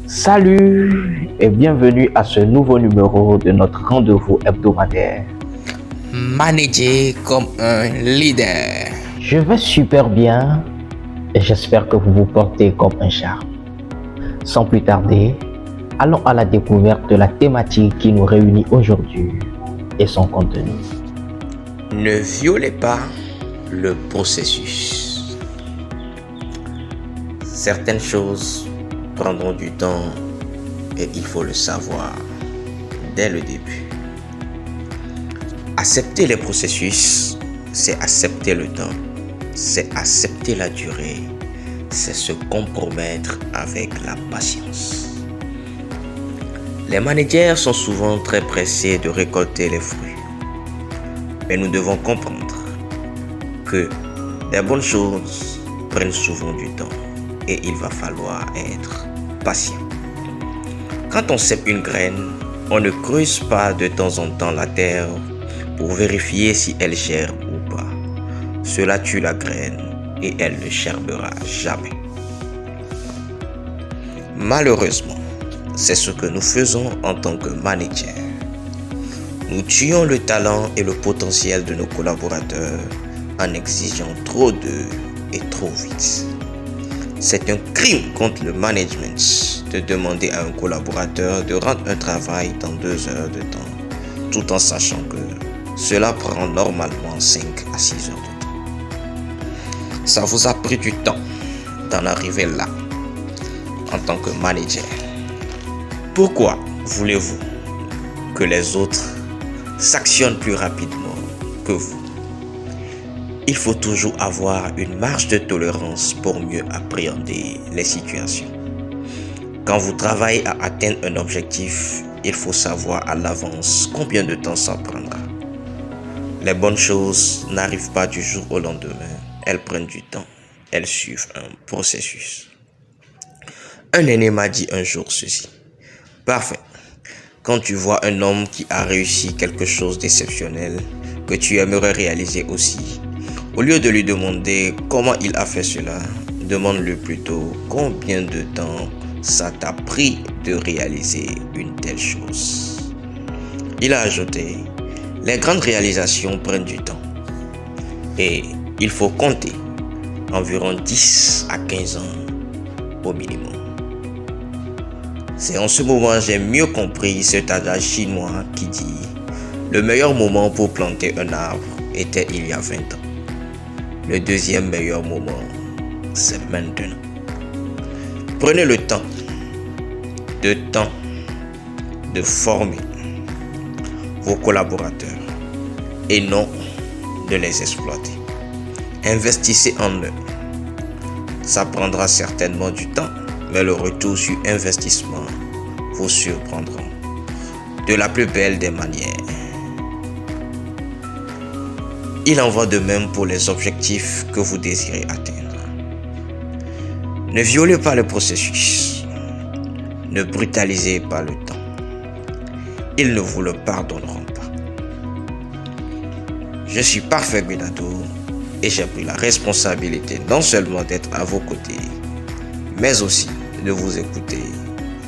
Salut et bienvenue à ce nouveau numéro de notre rendez-vous hebdomadaire. Manager comme un leader. Je vais super bien et j'espère que vous vous portez comme un charme. Sans plus tarder, allons à la découverte de la thématique qui nous réunit aujourd'hui et son contenu. Ne violez pas le processus. Certaines choses prendront du temps et il faut le savoir dès le début. Accepter les processus, c'est accepter le temps, c'est accepter la durée, c'est se compromettre avec la patience. Les managers sont souvent très pressés de récolter les fruits. Mais nous devons comprendre que les bonnes choses prennent souvent du temps et il va falloir être patient. Quand on sème une graine, on ne creuse pas de temps en temps la terre pour vérifier si elle germe ou pas. Cela tue la graine et elle ne germera jamais. Malheureusement, c'est ce que nous faisons en tant que manager. Nous tuons le talent et le potentiel de nos collaborateurs en exigeant trop d'eux et trop vite. C'est un crime contre le management de demander à un collaborateur de rendre un travail dans 2 heures de temps, tout en sachant que cela prend normalement 5 à 6 heures de temps. Ça vous a pris du temps d'en arriver là en tant que manager. Pourquoi voulez-vous que les autres s'actionnent plus rapidement que vous? Il faut toujours avoir une marge de tolérance pour mieux appréhender les situations. Quand vous travaillez à atteindre un objectif, il faut savoir à l'avance combien de temps ça prendra. Les bonnes choses n'arrivent pas du jour au lendemain, elles prennent du temps, elles suivent un processus. Un aîné m'a dit un jour ceci: parfait. Quand tu vois un homme qui a réussi quelque chose d'exceptionnel que tu aimerais réaliser aussi, au lieu de lui demander comment il a fait cela, demande-lui plutôt combien de temps ça t'a pris de réaliser une telle chose. Il a ajouté: les grandes réalisations prennent du temps et il faut compter environ 10 à 15 ans au minimum. C'est en ce moment que j'ai mieux compris cet adage chinois qui dit: le meilleur moment pour planter un arbre était il y a 20 ans. Le deuxième meilleur moment, c'est maintenant. Prenez le temps de former vos collaborateurs et non de les exploiter. Investissez en eux. Ça prendra certainement du temps, mais le retour sur investissement vous surprendra de la plus belle des manières. Il en va de même pour les objectifs que vous désirez atteindre. Ne violez pas le processus. Ne brutalisez pas le temps. Ils ne vous le pardonneront pas. Je suis Parfait Guinado et j'ai pris la responsabilité non seulement d'être à vos côtés, mais aussi de vous écouter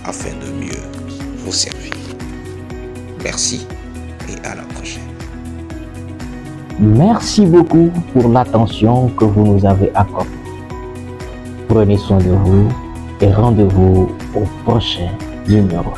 afin de mieux vous servir. Merci et à la prochaine. Merci beaucoup pour l'attention que vous nous avez accordée. Prenez soin de vous et rendez-vous au prochain numéro.